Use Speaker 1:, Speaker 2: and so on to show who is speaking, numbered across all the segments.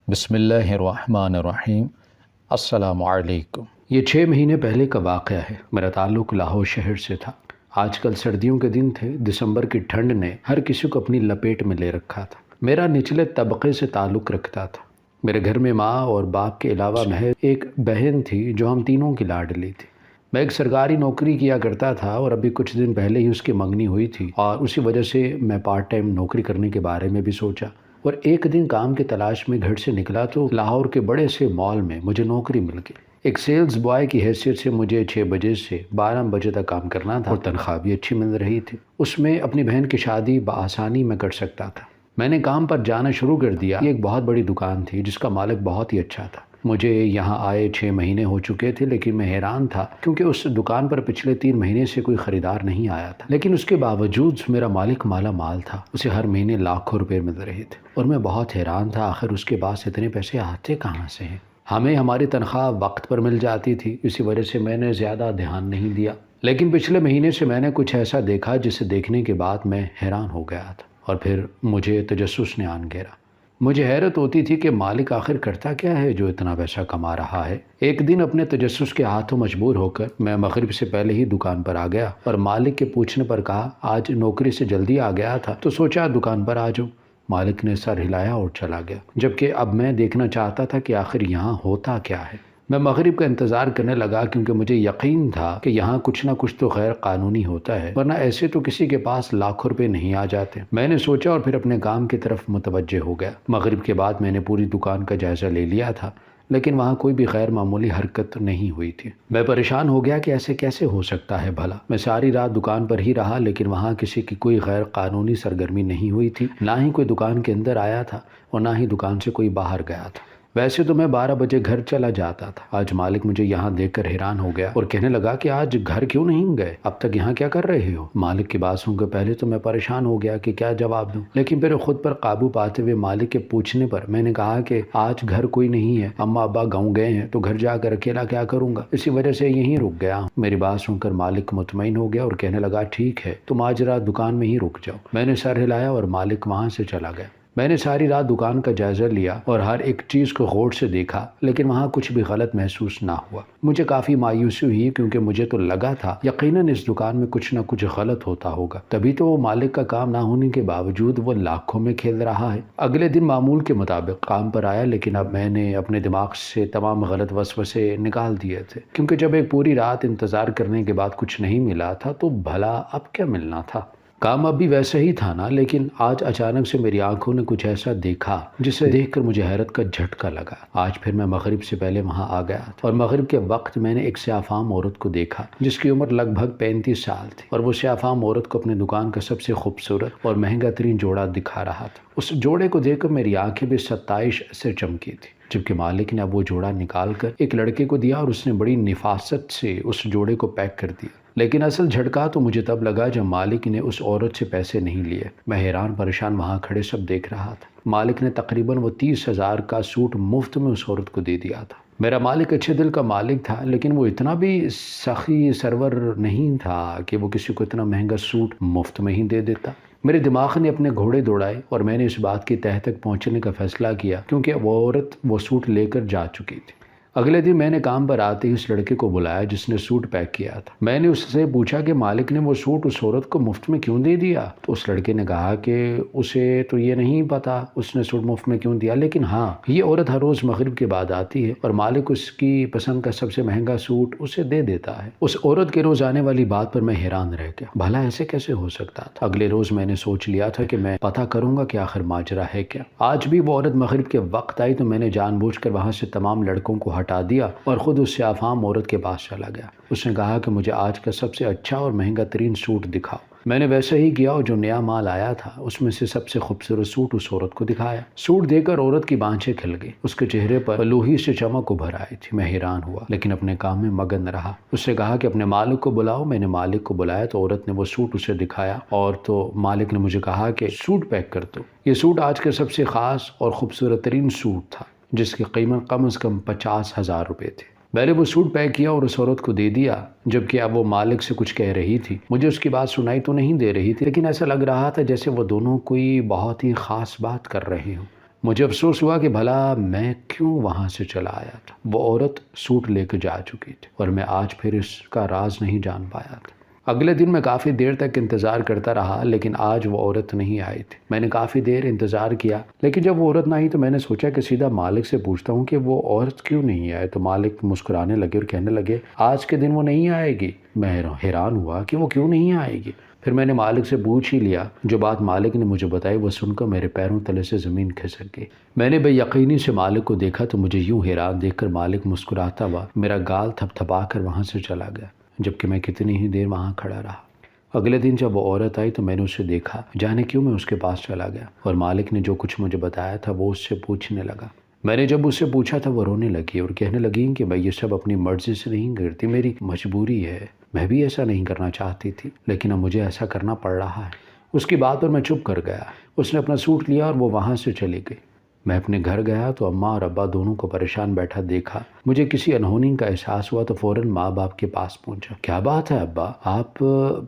Speaker 1: بسم اللہ الرحمن الرحیم۔ السلام علیکم۔ یہ 6 مہینے پہلے کا واقعہ ہے۔ میرا تعلق لاہور شہر سے تھا۔ آج کل سردیوں کے دن تھے۔ دسمبر کی ٹھنڈ نے ہر کسی کو اپنی لپیٹ میں لے رکھا تھا۔ میرا نچلے طبقے سے تعلق رکھتا تھا۔ میرے گھر میں ماں اور باپ کے علاوہ محض ایک بہن تھی جو ہم تینوں کی لاڈلی تھی۔ میں ایک سرکاری نوکری کیا کرتا تھا اور ابھی کچھ دن پہلے ہی اس کی منگنی ہوئی تھی، اور اسی وجہ سے میں پارٹ ٹائم نوکری کرنے کے بارے میں بھی سوچا، اور ایک دن کام کی تلاش میں گھر سے نکلا تو لاہور کے بڑے سے مال میں مجھے نوکری مل گئی۔ ایک سیلز بوائے کی حیثیت سے مجھے 6 بجے سے 12 بجے تک کام کرنا تھا، اور تنخواہ بھی اچھی مل رہی تھی۔ اس میں اپنی بہن کی شادی بآسانی میں کر سکتا تھا۔ میں نے کام پر جانا شروع کر دیا۔ یہ ایک بہت بڑی دکان تھی جس کا مالک بہت ہی اچھا تھا۔ مجھے یہاں آئے 6 مہینے ہو چکے تھے، لیکن میں حیران تھا کیونکہ اس دکان پر پچھلے 3 مہینے سے کوئی خریدار نہیں آیا تھا۔ لیکن اس کے باوجود میرا مالک مالا مال تھا۔ اسے ہر مہینے لاکھوں روپے مل رہے تھے، اور میں بہت حیران تھا آخر اس کے پاس اتنے پیسے آتے کہاں سے ہیں۔ ہمیں ہماری تنخواہ وقت پر مل جاتی تھی، اسی وجہ سے میں نے زیادہ دھیان نہیں دیا۔ لیکن پچھلے مہینے سے میں نے کچھ ایسا دیکھا جسے دیکھنے کے بعد میں حیران ہو گیا تھا، اور پھر مجھے تجسس نے آن گھیرا۔ مجھے حیرت ہوتی تھی کہ مالک آخر کرتا کیا ہے جو اتنا پیسہ کما رہا ہے۔ ایک دن اپنے تجسس کے ہاتھوں مجبور ہو کر میں مغرب سے پہلے ہی دکان پر آ گیا، اور مالک کے پوچھنے پر کہا آج نوکری سے جلدی آ گیا تھا تو سوچا دکان پر آ جاؤں۔ مالک نے سر ہلایا اور چلا گیا، جبکہ اب میں دیکھنا چاہتا تھا کہ آخر یہاں ہوتا کیا ہے۔ میں مغرب کا انتظار کرنے لگا کیونکہ مجھے یقین تھا کہ یہاں کچھ نہ کچھ تو غیر قانونی ہوتا ہے، ورنہ ایسے تو کسی کے پاس لاکھوں روپے نہیں آ جاتے۔ میں نے سوچا اور پھر اپنے کام کی طرف متوجہ ہو گیا۔ مغرب کے بعد میں نے پوری دکان کا جائزہ لے لیا تھا، لیکن وہاں کوئی بھی غیر معمولی حرکت نہیں ہوئی تھی۔ میں پریشان ہو گیا کہ ایسے کیسے ہو سکتا ہے بھلا۔ میں ساری رات دکان پر ہی رہا، لیکن وہاں کسی کی کوئی غیر قانونی سرگرمی نہیں ہوئی تھی، نہ ہی کوئی دکان کے اندر آیا تھا اور نہ ہی دکان سے کوئی باہر گیا تھا۔ ویسے تو میں 12 بجے گھر چلا جاتا تھا۔ آج مالک مجھے یہاں دیکھ کر حیران ہو گیا اور کہنے لگا کہ آج گھر کیوں نہیں گئے، اب تک یہاں کیا کر رہے ہو؟ مالک کی بات سن کر پہلے تو میں پریشان ہو گیا کہ کیا جواب دوں، لیکن پھر خود پر قابو پاتے ہوئے مالک کے پوچھنے پر میں نے کہا کہ آج گھر کوئی نہیں ہے، اماں ابا گاؤں گئے ہیں تو گھر جا کر اکیلا کیا کروں گا، اسی وجہ سے یہیں رک گیا ہوں۔ میری بات سن کر مالک مطمئن ہو گیا اور کہنے لگا ٹھیک ہے، تم آج رات دکان میں ہی رک جاؤ۔ میں نے سر ہلایا اور مالک وہاں سے چلا گیا۔ میں نے ساری رات دکان کا جائزہ لیا اور ہر ایک چیز کو غور سے دیکھا، لیکن وہاں کچھ بھی غلط محسوس نہ ہوا۔ مجھے کافی مایوسی ہوئی کیونکہ مجھے تو لگا تھا یقیناً اس دکان میں کچھ نہ کچھ غلط ہوتا ہوگا، تبھی تو وہ مالک کا کام نہ ہونے کے باوجود وہ لاکھوں میں کھیل رہا ہے۔ اگلے دن معمول کے مطابق کام پر آیا، لیکن اب میں نے اپنے دماغ سے تمام غلط وسوسے نکال دیے تھے، کیونکہ جب ایک پوری رات انتظار کرنے کے بعد کچھ نہیں ملا تھا تو بھلا اب کیا ملنا تھا۔ کام اب بھی ویسا ہی تھا نا، لیکن آج اچانک سے میری آنکھوں نے کچھ ایسا دیکھا جسے دیکھ کر مجھے حیرت کا جھٹکا لگا۔ آج پھر میں مغرب سے پہلے وہاں آ گیا تھا، اور مغرب کے وقت میں نے ایک سیاہ فام عورت کو دیکھا جس کی عمر لگ بھگ 35 سال تھی، اور وہ سیاہ فام عورت کو اپنی دکان کا سب سے خوبصورت اور مہنگا ترین جوڑا دکھا رہا تھا۔ اس جوڑے کو دیکھ کر میری آنکھیں بھی 27 سے چمکی تھی، جبکہ مالک نے اب وہ جوڑا نکال کر ایک لڑکے کو دیا اور اس نے بڑی نفاست سے اس جوڑے کو پیک کر دیا۔ لیکن اصل جھٹکا تو مجھے تب لگا جب مالک نے اس عورت سے پیسے نہیں لیے۔ میں حیران پریشان وہاں کھڑے سب دیکھ رہا تھا۔ مالک نے تقریباً وہ 30,000 کا سوٹ مفت میں اس عورت کو دے دیا تھا۔ میرا مالک اچھے دل کا مالک تھا، لیکن وہ اتنا بھی سخی سرور نہیں تھا کہ وہ کسی کو اتنا مہنگا سوٹ مفت میں ہی دے دیتا۔ میرے دماغ نے اپنے گھوڑے دوڑائے اور میں نے اس بات کی تہہ تک پہنچنے کا فیصلہ کیا، کیونکہ وہ عورت وہ سوٹ لے کر جا چکی تھی۔ اگلے دن میں نے کام پر آتے ہی اس لڑکے کو بلایا جس نے سوٹ پیک کیا تھا۔ میں نے اس سے پوچھا کہ مالک نے وہ سوٹ اس عورت کو مفت میں کیوں دے دیا؟ تو اس لڑکے نے کہا کہ اسے تو یہ نہیں پتا اس نے سوٹ مفت میں کیوں دیا، لیکن ہاں یہ عورت ہر روز مغرب کے بعد آتی ہے اور مالک اس کی پسند کا سب سے مہنگا سوٹ اسے دے دیتا ہے۔ اس عورت کے روز آنے والی بات پر میں حیران رہ گیا، بھلا ایسے کیسے ہو سکتا تھا۔ اگلے روز میں نے سوچ لیا تھا کہ میں پتہ کروں گا کہ آخر ماجرا ہے کیا۔ آج بھی وہ عورت مغرب کے وقت آئی تو میں نے جان بوجھ کر وہاں سے تمام لڑکوں کو ہٹا دیا اور خود اس سیاہ فام عورت کے پاس چلا گیا۔ اس نے کہا کہ مجھے آج کا سب سے اچھا اور مہنگا ترین سوٹ دکھاؤ۔ میں نے ویسا ہی کیا اور جو نیا مال آیا تھا اس میں سے سب سے خوبصورت سوٹ اس عورت کو دکھایا۔ سوٹ دے کر عورت کی بانچیں کھل گئی، اس کے چہرے پر لوہی سے چمک ابھر آئی تھی۔ میں حیران ہوا لیکن اپنے کام میں مگن رہا۔ اس سے کہا کہ اپنے مالک کو بلاؤ۔ میں نے مالک کو بلایا تو عورت نے وہ سوٹ اسے دکھایا، اور تو مالک نے مجھے کہا کہ سوٹ پیک کر دو۔ یہ سوٹ آج کا سب سے خاص اور خوبصورت ترین سوٹ تھا جس کی قیمت کم از کم 50,000 روپے تھی۔ میں نے وہ سوٹ پیک کیا اور اس عورت کو دے دیا، جبکہ اب وہ مالک سے کچھ کہہ رہی تھی۔ مجھے اس کی بات سنائی تو نہیں دے رہی تھی، لیکن ایسا لگ رہا تھا جیسے وہ دونوں کوئی بہت ہی خاص بات کر رہے ہوں۔ مجھے افسوس ہوا کہ بھلا میں کیوں وہاں سے چلا آیا تھا۔ وہ عورت سوٹ لے کے جا چکی تھی اور میں آج پھر اس کا راز نہیں جان پایا تھا۔ اگلے دن میں کافی دیر تک انتظار کرتا رہا لیکن آج وہ عورت نہیں آئی تھی۔ میں نے کافی دیر انتظار کیا لیکن جب وہ عورت نہ آئی تو میں نے سوچا کہ سیدھا مالک سے پوچھتا ہوں کہ وہ عورت کیوں نہیں آئے، تو مالک مسکرانے لگے اور کہنے لگے آج کے دن وہ نہیں آئے گی۔ میں حیران ہوا کہ وہ کیوں نہیں آئے گی۔ پھر میں نے مالک سے پوچھ ہی لیا۔ جو بات مالک نے مجھے بتائی وہ سن کر میرے پیروں تلے سے زمین کھسک گئی۔ میں نے بے یقینی سے مالک کو دیکھا تو مجھے یوں حیران دیکھ کر مالک مسکراتا ہوا میرا گال تھپ تھپا کر وہاں سے چلا گیا، جبکہ میں کتنی ہی دیر وہاں کھڑا رہا۔ اگلے دن جب وہ عورت آئی تو میں نے اسے دیکھا، جانے کیوں میں اس کے پاس چلا گیا اور مالک نے جو کچھ مجھے بتایا تھا وہ اس سے پوچھنے لگا۔ میں نے جب اس سے پوچھا تھا وہ رونے لگی اور کہنے لگی کہ میں یہ سب اپنی مرضی سے نہیں کرتی، میری مجبوری ہے، میں بھی ایسا نہیں کرنا چاہتی تھی لیکن اب مجھے ایسا کرنا پڑ رہا ہے۔ اس کی بات پر میں چپ کر گیا۔ اس نے اپنا سوٹ لیا اور وہ وہاں سے چلی گئی۔ میں اپنے گھر گیا تو اماں اور ابا دونوں کو پریشان بیٹھا دیکھا۔ مجھے کسی انہونی کا احساس ہوا تو فوراً ماں باپ کے پاس پہنچا۔ کیا بات ہے ابا، آپ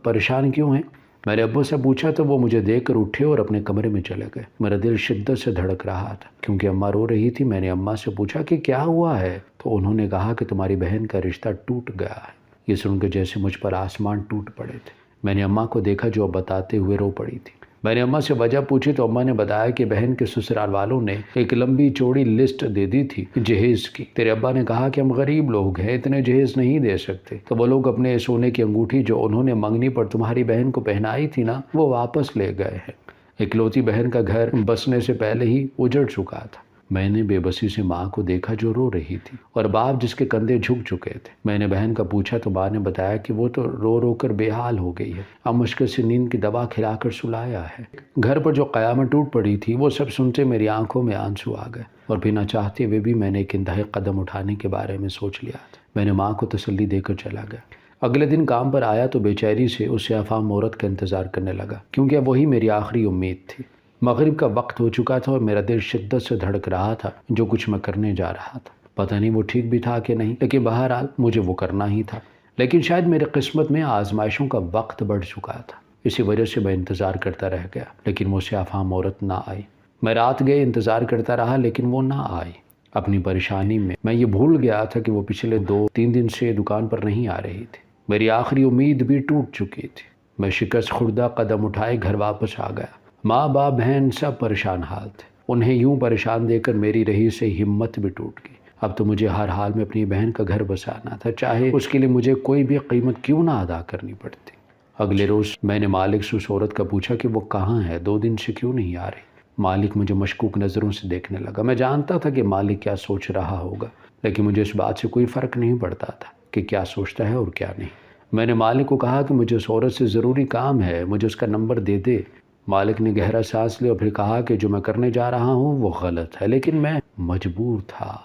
Speaker 1: پریشان کیوں ہیں؟ میں نے ابو سے پوچھا تو وہ مجھے دیکھ کر اٹھے اور اپنے کمرے میں چلے گئے۔ میرا دل شدت سے دھڑک رہا تھا کیونکہ اماں رو رہی تھی۔ میں نے اماں سے پوچھا کہ کیا ہوا ہے تو انہوں نے کہا کہ تمہاری بہن کا رشتہ ٹوٹ گیا ہے۔ یہ سن کے جیسے مجھ پر آسمان ٹوٹ پڑے تھے۔ میں نے اماں کو دیکھا جو اب بتاتے ہوئے رو پڑی تھی۔ میں نے اماں سے وجہ پوچھی تو اماں نے بتایا کہ بہن کے سسرال والوں نے ایک لمبی چوڑی لسٹ دے دی تھی جہیز کی۔ تیرے ابا نے کہا کہ ہم غریب لوگ ہیں، اتنے جہیز نہیں دے سکتے، تو وہ لوگ اپنے سونے کی انگوٹھی جو انہوں نے منگنی پر تمہاری بہن کو پہنائی تھی نا، وہ واپس لے گئے ہیں۔ اکلوتی بہن کا گھر بسنے سے پہلے ہی اجڑ چکا تھا۔ میں نے بے بسی سے ماں کو دیکھا جو رو رہی تھی اور باپ جس کے کندھے جھک چکے تھے۔ میں نے بہن کا پوچھا تو ماں نے بتایا کہ وہ تو رو رو کر بے حال ہو گئی ہے، اب مشکل سے نیند کی دوا کھلا کر سلایا ہے۔ گھر پر جو قیامت ٹوٹ پڑی تھی وہ سب سنتے میری آنکھوں میں آنسو آ گئے اور بنا چاہتے ہوئے بھی میں نے ایک انتہائی قدم اٹھانے کے بارے میں سوچ لیا تھا۔ میں نے ماں کو تسلی دے کر چلا گیا۔ اگلے دن کام پر آیا تو بے چیری سے اس افام عورت کا انتظار کرنے لگا کیونکہ اب وہی میری آخری امید تھی۔ مغرب کا وقت ہو چکا تھا اور میرا دل شدت سے دھڑک رہا تھا جو کچھ میں کرنے جا رہا تھا۔ پتہ نہیں وہ ٹھیک بھی تھا کہ نہیں، لیکن بہرحال مجھے وہ کرنا ہی تھا۔ لیکن شاید میرے قسمت میں آزمائشوں کا وقت بڑھ چکا تھا، اسی وجہ سے میں انتظار کرتا رہ گیا لیکن مجھ سے افام عورت نہ آئی۔ میں رات گئے انتظار کرتا رہا لیکن وہ نہ آئی۔ اپنی پریشانی میں یہ بھول گیا تھا کہ وہ پچھلے 2-3 دن سے دکان پر نہیں آ رہی تھی۔ میری آخری امید بھی ٹوٹ چکی تھی۔ میں شکست خوردہ قدم اٹھائے گھر واپس آ گیا۔ ماں باپ بہن سب پریشان حال تھے۔ انہیں یوں پریشان دیکھ کر میری رہی سے ہمت بھی ٹوٹ گئی۔ اب تو مجھے ہر حال میں اپنی بہن کا گھر بسانا تھا، چاہے اس کے لیے مجھے کوئی بھی قیمت کیوں نہ ادا کرنی پڑتی۔ اگلے روز میں نے مالک سے اس عورت کا پوچھا کہ وہ کہاں ہے، 2 دن سے کیوں نہیں آ رہی۔ مالک مجھے مشکوک نظروں سے دیکھنے لگا۔ میں جانتا تھا کہ مالک کیا سوچ رہا ہوگا لیکن مجھے اس بات سے کوئی فرق نہیں پڑتا تھا کہ کیا سوچتا ہے اور کیا نہیں۔ میں نے مالک کو کہا کہ مجھے اس عورت سے ضروری کام ہے، مجھے اس کا نمبر دے دے۔ مالک نے گہرا سانس لیا اور پھر کہا کہ جو میں کرنے جا رہا ہوں وہ غلط ہے لیکن میں مجبور تھا۔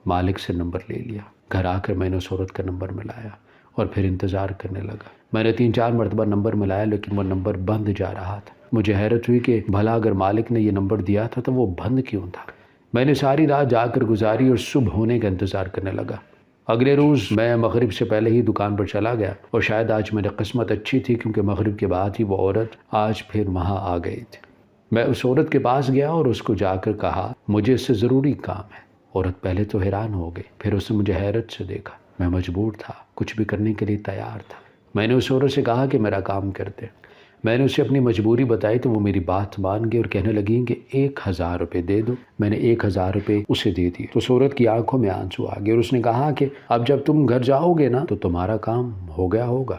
Speaker 1: مالک سے نمبر لے لیا۔ گھر آ کر میں نے اس عورت کا نمبر ملایا اور پھر انتظار کرنے لگا۔ میں نے 3-4 مرتبہ نمبر ملایا لیکن وہ نمبر بند جا رہا تھا۔ مجھے حیرت ہوئی کہ بھلا اگر مالک نے یہ نمبر دیا تھا تو وہ بند کیوں تھا۔ میں نے ساری رات جا کر گزاری اور صبح ہونے کا انتظار کرنے لگا۔ اگلے روز میں مغرب سے پہلے ہی دکان پر چلا گیا اور شاید آج میری قسمت اچھی تھی کیونکہ مغرب کے بعد ہی وہ عورت آج پھر وہاں آ گئی تھی۔ میں اس عورت کے پاس گیا اور اس کو جا کر کہا مجھے اس سے ضروری کام ہے۔ عورت پہلے تو حیران ہو گئی، پھر اس نے مجھے حیرت سے دیکھا۔ میں مجبور تھا، کچھ بھی کرنے کے لیے تیار تھا۔ میں نے اس عورت سے کہا کہ میرا کام کر دے۔ میں نے اسے اپنی مجبوری بتائی تو وہ میری بات مان گئی اور کہنے لگی کہ 1000 روپے دے دو۔ میں نے 1000 روپے اسے دے دیے تو اس عورت کی آنکھوں میں آنسو آ گئے اور اس نے کہا کہ اب جب تم گھر جاؤ گے نا تو تمہارا کام ہو گیا ہوگا۔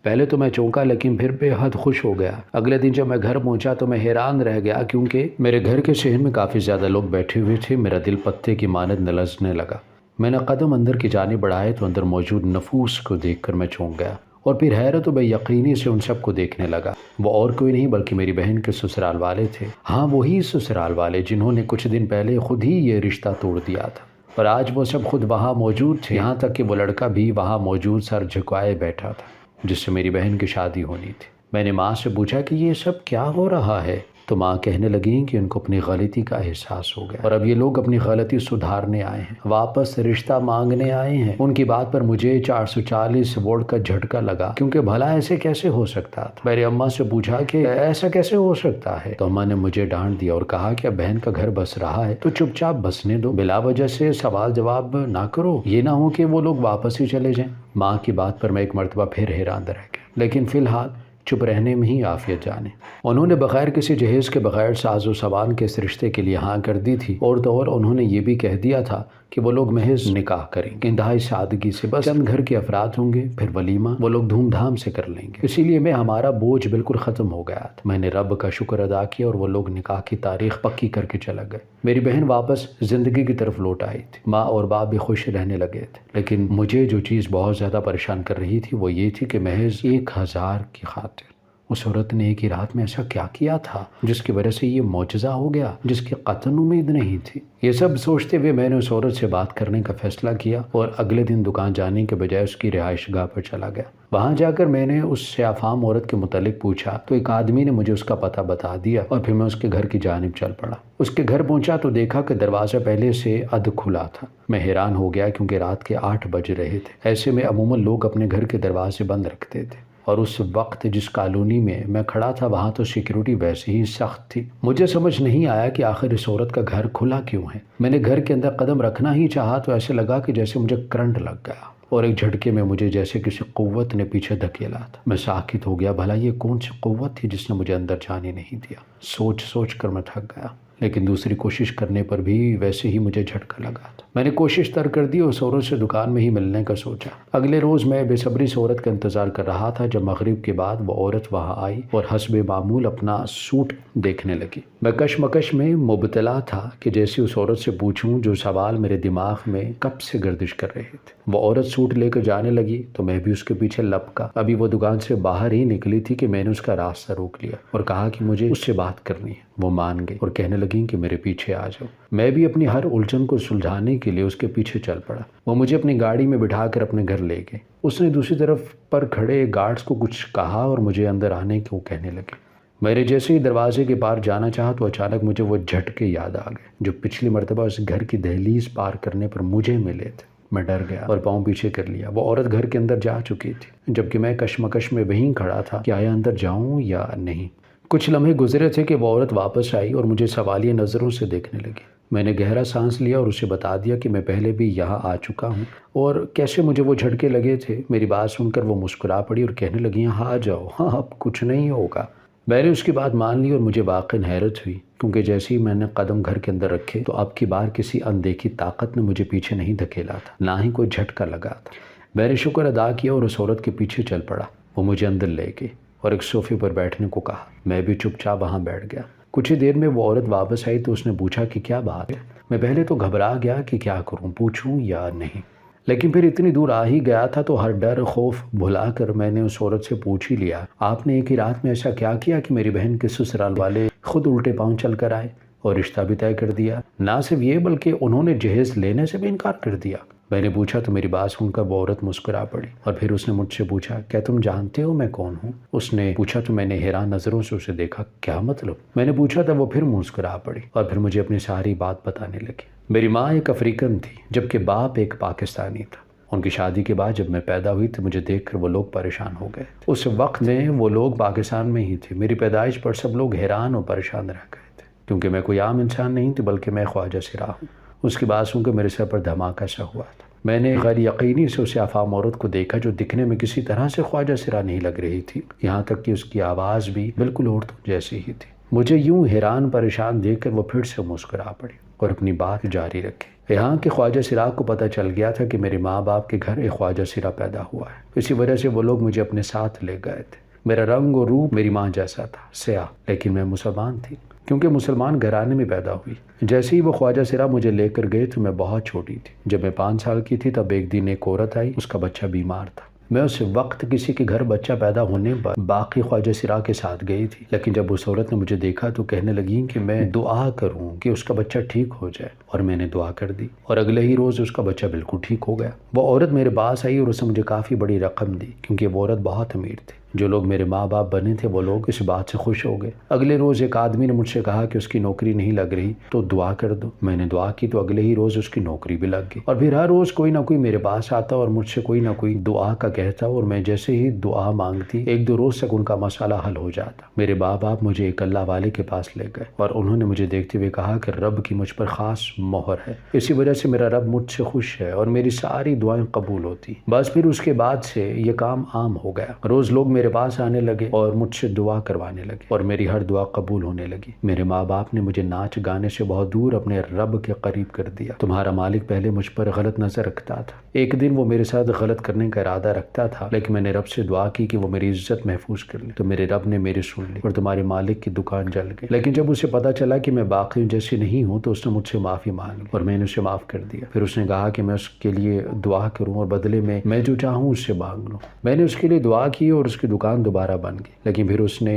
Speaker 1: پہلے تو میں چونکا لیکن پھر بے حد خوش ہو گیا۔ اگلے دن جب میں گھر پہنچا تو میں حیران رہ گیا کیونکہ میرے گھر کے صحن میں کافی زیادہ لوگ بیٹھے ہوئے تھے۔ میرا دل پتے کی مانند لرزنے لگا۔ میں نے قدم اندر کی جانب بڑھائے تو اندر موجود نفوس کو دیکھ کر میں چونک گیا اور پھر حیرت و بے یقینی سے ان سب کو دیکھنے لگا۔ وہ اور کوئی نہیں بلکہ میری بہن کے سسرال والے تھے۔ ہاں، وہی سسرال والے جنہوں نے کچھ دن پہلے خود ہی یہ رشتہ توڑ دیا تھا، اور آج وہ سب خود وہاں موجود تھے، یہاں تک کہ وہ لڑکا بھی وہاں موجود سر جھکائے بیٹھا تھا جس سے میری بہن کی شادی ہونی تھی۔ میں نے ماں سے پوچھا کہ یہ سب کیا ہو رہا ہے، تو تو ماں کہنے لگیں کہ ان کو اپنی غلطی کا احساس ہو گیا اور اب یہ لوگ اپنی غلطی سدھارنے آئے ہیں، واپس رشتہ مانگنے آئے ہیں۔ ان کی بات پر مجھے 440 وولٹ کا جھٹکا لگا، کیونکہ بھلا ایسے کیسے ہو سکتا تھا۔ میں نے اماں سے پوچھا کہ ایسا کیسے ہو سکتا ہے، تو اماں نے مجھے ڈانٹ دیا اور کہا کہ اب بہن کا گھر بس رہا ہے تو چپ چاپ بسنے دو، بلا وجہ سے سوال جواب نہ کرو، یہ نہ ہو کہ وہ لوگ واپس ہی چلے جائیں۔ ماں کی بات پر میں ایک مرتبہ پھر حیران رہ گیا، لیکن فی الحال چپ رہنے میں ہی عافیت جانے۔ انہوں نے بغیر کسی جہیز کے، بغیر ساز و سامان کے اس رشتے کے لیے ہاں کر دی تھی، اور تو اور انہوں نے یہ بھی کہہ دیا تھا کہ وہ لوگ محض نکاح کریں گے، انتہائی سادگی سے، بس چند گھر کے افراد ہوں گے، پھر ولیمہ وہ لوگ دھوم دھام سے کر لیں گے۔ اسی لیے میں ہمارا بوجھ بالکل ختم ہو گیا تھا۔ میں نے رب کا شکر ادا کیا اور وہ لوگ نکاح کی تاریخ پکی کر کے چلا گئے۔ میری بہن واپس زندگی کی طرف لوٹ آئی تھی، ماں اور باپ بھی خوش رہنے لگے تھے، لیکن مجھے جو چیز بہت زیادہ پریشان کر رہی تھی وہ یہ تھی کہ محض 1000 کی خاطر اس عورت نے ایک ہی رات میں ایسا کیا کیا تھا جس کی وجہ سے یہ معجزہ ہو گیا جس کی قطعاً امید نہیں تھی۔ یہ سب سوچتے ہوئے میں نے اس عورت سے بات کرنے کا فیصلہ کیا اور اگلے دن دکان جانے کے بجائے اس کی رہائش گاہ پر چلا گیا۔ وہاں جا کر میں نے اس سیاہ فام عورت کے متعلق پوچھا تو ایک آدمی نے مجھے اس کا پتہ بتا دیا اور پھر میں اس کے گھر کی جانب چل پڑا۔ اس کے گھر پہنچا تو دیکھا کہ دروازہ پہلے سے ادھ کھلا تھا۔ میں حیران ہو گیا کیونکہ رات کے 8 بج رہے تھے، ایسے میں عموماً لوگ اپنے گھر کے دروازے بند رکھتے تھے، اور اس وقت جس کالونی میں کھڑا تھا وہاں تو سیکیورٹی ویسے ہی سخت تھی۔ مجھے سمجھ نہیں آیا کہ آخر اس عورت کا گھر کھلا کیوں ہے۔ میں نے گھر کے اندر قدم رکھنا ہی چاہا تو ایسے لگا کہ جیسے مجھے کرنٹ لگ گیا اور ایک جھٹکے میں مجھے جیسے کسی قوت نے پیچھے دھکیلا تھا۔ میں ساکت ہو گیا، بھلا یہ کون سی قوت تھی جس نے مجھے اندر جانے نہیں دیا۔ سوچ کر میں تھک گیا، لیکن دوسری کوشش کرنے پر بھی ویسے ہی مجھے جھٹکا لگا تھا۔ میں نے کوشش ترک کر دی اور اس عورت سے دکان میں ہی ملنے کا سوچا۔ اگلے روز میں بے صبری سے عورت کا انتظار کر رہا تھا۔ جب مغرب کے بعد وہ عورت وہاں آئی اور حسب معمول اپنا سوٹ دیکھنے لگی، میں کشمکش میں مبتلا تھا کہ جیسے اس عورت سے پوچھوں جو سوال میرے دماغ میں کب سے گردش کر رہے تھے۔ وہ عورت سوٹ لے کر جانے لگی تو میں بھی اس کے پیچھے لپکا۔ ابھی وہ دکان سے باہر ہی نکلی تھی کہ میں نے اس کا راستہ روک لیا اور کہا کہ مجھے اس سے بات کرنی ہے۔ وہ مان گئی اور کہنے لگی کہ میرے پیچھے آ جاؤ۔ میں بھی اپنی ہر الجھن کو سلجھانے کے لیے اس کے پیچھے چل پڑا۔ وہ مجھے اپنی گاڑی میں بٹھا کر اپنے گھر لے گئے۔ اس نے دوسری طرف پر کھڑے گارڈز کو کچھ کہا اور مجھے اندر آنے کو کہنے لگے۔ میرے جیسے ہی دروازے کے پار جانا چاہا تو اچانک مجھے وہ جھٹکے یاد آ گئے جو پچھلی مرتبہ اس گھر کی دہلیز پار کرنے پر مجھے ملے تھے۔ میں ڈر گیا اور پاؤں پیچھے کر لیا۔ وہ عورت گھر کے اندر جا چکی تھی جبکہ میں کشمکش میں وہیں کھڑا تھا کہ آیا اندر جاؤں یا نہیں۔ کچھ لمحے گزرے تھے کہ وہ عورت واپس آئی اور مجھے سوالیہ نظروں سے دیکھنے لگی۔ میں نے گہرا سانس لیا اور اسے بتا دیا کہ میں پہلے بھی یہاں آ چکا ہوں اور کیسے مجھے وہ جھٹکے لگے تھے۔ میری بات سن کر وہ مسکرا پڑی اور کہنے لگی ہاں آ جاؤ، ہاں اب کچھ نہیں ہوگا۔ میں نے اس کی بات مان لی اور مجھے واقعی حیرت ہوئی کیونکہ جیسے ہی میں نے قدم گھر کے اندر رکھے تو اب کی بار کسی اندیکھی طاقت نے مجھے پیچھے نہیں دھکیلا تھا، نہ ہی کوئی جھٹکا لگا تھا۔ میں نے شکر ادا کیا اور اس عورت کے پیچھے چل پڑا۔ وہ مجھے اندر لے گئی اور ایک صوفے پر بیٹھنے کو کہا۔ میں بھی چپ چاپ وہاں بیٹھ گیا۔ کچھ ہی دیر میں وہ عورت واپس آئی تو اس نے پوچھا کہ کیا بات ہے۔ میں پہلے تو گھبرا گیا کہ کیا کروں، پوچھوں یا نہیں، لیکن پھر اتنی دور آ ہی گیا تھا تو ہر ڈر خوف بھلا کر میں نے اس عورت سے پوچھ ہی لیا، آپ نے ایک ہی رات میں ایسا کیا کیا کہ میری بہن کے سسرال والے خود الٹے پاؤں چل کر آئے اور رشتہ بھی طے کر دیا؟ نہ صرف یہ بلکہ انہوں نے جہیز لینے سے بھی انکار کر دیا۔ میں نے پوچھا تو میری بات سن کر وہ عورت مسکرا پڑی اور پھر اس نے مجھ سے پوچھا کیا تم جانتے ہو میں کون ہوں؟ اس نے پوچھا تو میں نے حیران نظروں سے اسے دیکھا۔ کیا مطلب؟ میں نے پوچھا تو وہ پھر مسکرا پڑی اور پھر مجھے اپنی ساری بات بتانے لگی۔ میری ماں ایک افریقن تھی جبکہ باپ ایک پاکستانی تھا۔ ان کی شادی کے بعد جب میں پیدا ہوئی تو مجھے دیکھ کر وہ لوگ پریشان ہو گئے۔ اس وقت میں وہ لوگ پاکستان میں ہی تھے۔ میری پیدائش پر سب لوگ حیران اور پریشان رہ گئے تھے کیونکہ میں کوئی عام انسان نہیں تھی بلکہ میں خواجہ سرا ہوں۔ اس کی بات سن کر میرے سر پر دھماکہ سا ہوا تھا۔ میں نے غیر یقینی سے اس عفام عورت کو دیکھا جو دکھنے میں کسی طرح سے خواجہ سرا نہیں لگ رہی تھی، یہاں تک کہ اس کی آواز بھی بالکل عورتوں جیسی ہی تھی۔ مجھے یوں حیران پریشان دیکھ کر وہ پھر سے مسکرا پڑی اور اپنی بات جاری رکھی۔ یہاں کے خواجہ سرا کو پتہ چل گیا تھا کہ میرے ماں باپ کے گھر ایک خواجہ سرا پیدا ہوا ہے، اسی وجہ سے وہ لوگ مجھے اپنے ساتھ لے گئے تھے۔ میرا رنگ اور روپ میری ماں جیسا تھا، سیاہ، لیکن میں مسلمان تھی کیونکہ مسلمان گھرانے میں پیدا ہوئی۔ جیسے ہی وہ خواجہ سرا مجھے لے کر گئے تو میں بہت چھوٹی تھی۔ جب میں 5 سال کی تھی تب ایک دن ایک عورت آئی، اس کا بچہ بیمار تھا۔ میں اس وقت کسی کے گھر بچہ پیدا ہونے پر باقی خواجہ سرا کے ساتھ گئی تھی، لیکن جب اس عورت نے مجھے دیکھا تو کہنے لگی کہ میں دعا کروں کہ اس کا بچہ ٹھیک ہو جائے، اور میں نے دعا کر دی اور اگلے ہی روز اس کا بچہ بالکل ٹھیک ہو گیا۔ وہ عورت میرے پاس آئی اور اس نے مجھے کافی بڑی رقم دی کیونکہ وہ عورت بہت امیر تھی۔ جو لوگ میرے ماں باپ بنے تھے وہ لوگ اس بات سے خوش ہو گئے۔ اگلے روز ایک آدمی نے مجھ سے کہا کہ اس کی نوکری نہیں لگ رہی تو دعا کر دو۔ میں نے دعا کی تو اگلے ہی روز اس کی نوکری بھی لگ گئی، اور پھر ہر روز کوئی نہ کوئی میرے پاس آتا اور مجھ سے کوئی نہ کوئی دعا کا کہتا، اور میں جیسے ہی دعا مانگتی 1-2 روز تک ان کا مسئلہ حل ہو جاتا۔ میرے ماں باپ مجھے ایک اللہ والے کے پاس لے گئے اور انہوں نے مجھے دیکھتے ہوئے کہا کہ رب کی مجھ پر خاص مہر ہے، اسی وجہ سے میرا رب مجھ سے خوش ہے اور میری ساری دعائیں قبول ہوتی۔ بس پھر اس کے بعد سے یہ کام عام ہو گیا، روز لوگ میرے پاس آنے لگے اور مجھ سے دعا کروانے لگے اور میری ہر دعا قبول ہونے لگی۔ میرے ماں باپ نے مجھے ناچ گانے سے بہت دور اپنے رب کے قریب کر دیا۔ تمہارا مالک پہلے مجھ پر غلط نظر رکھتا تھا، ایک دن وہ میرے ساتھ غلط کرنے کا ارادہ رکھتا تھا، لیکن میں نے رب سے دعا کی کہ وہ میری عزت محفوظ کر لے، تو میرے رب نے میری سن لی اور تمہارے مالک کی دکان جل گئی۔ لیکن جب اسے پتا چلا کہ میں باقیوں جیسی نہیں ہوں تو اس نے مجھ سے معافی مانگ لی اور میں نے اسے معاف کر دیا۔ پھر اس نے کہا کہ میں اس کے لیے دعا کروں اور بدلے میں جو چاہوں اس سے مانگ لوں۔ میں نے اس کے لیے دعا کی اور اس کی دکان دوبارہ بن گئی، لیکن پھر اس نے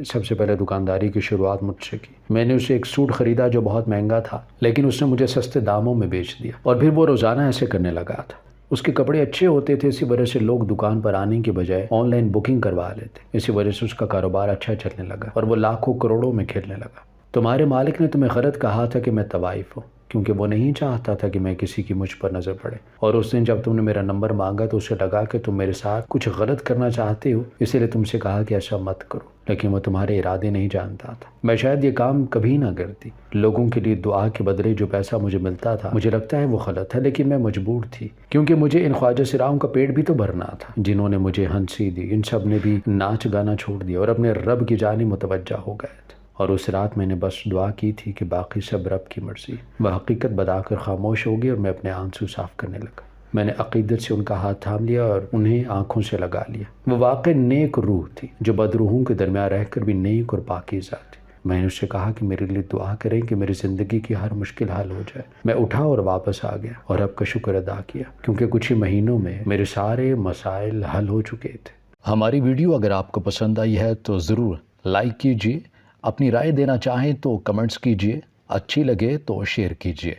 Speaker 1: سب سے پہلے دکانداری کی شروعات مجھ سے کی۔ میں نے اسے ایک سوٹ خریدا جو بہت مہنگا تھا، لیکن اس نے مجھے سستے داموں میں بیچ دیا، اور پھر وہ روزانہ ایسے کرنے لگا تھا۔ اس کے کپڑے اچھے ہوتے تھے، اسی وجہ سے لوگ دکان پر آنے کے بجائے آن لائن بکنگ کروا لیتے، اسی وجہ سے اس کا کاروبار اچھا چلنے لگا اور وہ لاکھوں کروڑوں میں کھیلنے لگا۔ تمہارے مالک نے تمہیں غلط کہا تھا کہ میں طوائف ہوں، کیونکہ وہ نہیں چاہتا تھا کہ میں کسی کی مجھ پر نظر پڑے، اور اس دن جب تم نے میرا نمبر مانگا تو اسے لگا کہ تم میرے ساتھ کچھ غلط کرنا چاہتے ہو، اسی لیے تم سے کہا کہ ایسا مت کرو، لیکن وہ تمہارے ارادے نہیں جانتا تھا۔ میں شاید یہ کام کبھی نہ کرتی، لوگوں کے لیے دعا کے بدلے جو پیسہ مجھے ملتا تھا مجھے لگتا ہے وہ غلط ہے، لیکن میں مجبور تھی، کیونکہ مجھے ان خواجہ سراؤں کا پیٹ بھی تو بھرنا تھا جنہوں نے مجھے ہنسی دی۔ ان سب نے بھی ناچ گانا چھوڑ دیا اور اپنے رب کی جانب متوجہ ہو گئے تھے، اور اس رات میں نے بس دعا کی تھی کہ باقی سب رب کی مرضی۔ وہ حقیقت بتا کر خاموش ہو گئی اور میں اپنے آنسو صاف کرنے لگا۔ میں نے عقیدت سے ان کا ہاتھ تھام لیا اور انہیں آنکھوں سے لگا لیا۔ وہ واقع نیک روح تھی جو بدروحوں کے درمیان رہ کر بھی نیک اور پاکیزہ تھی۔ میں نے اس سے کہا کہ میرے لیے دعا کریں کہ میری زندگی کی ہر مشکل حل ہو جائے۔ میں اٹھا اور واپس آ گیا اور رب کا شکر ادا کیا، کیونکہ کچھ ہی مہینوں میں میرے سارے مسائل حل ہو چکے تھے۔ ہماری ویڈیو اگر آپ کو پسند آئی ہے تو ضرور لائک کیجیے، اپنی رائے دینا چاہیں تو کمنٹس کیجیے، اچھی لگے تو شیئر کیجیے۔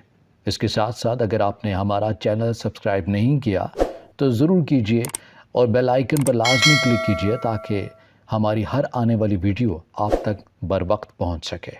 Speaker 1: اس کے ساتھ ساتھ اگر آپ نے ہمارا چینل سبسکرائب نہیں کیا تو ضرور کیجیے اور بیل آئیکن پر لازمی کلک کیجیے تاکہ ہماری ہر آنے والی ویڈیو آپ تک بر وقت پہنچ سکے۔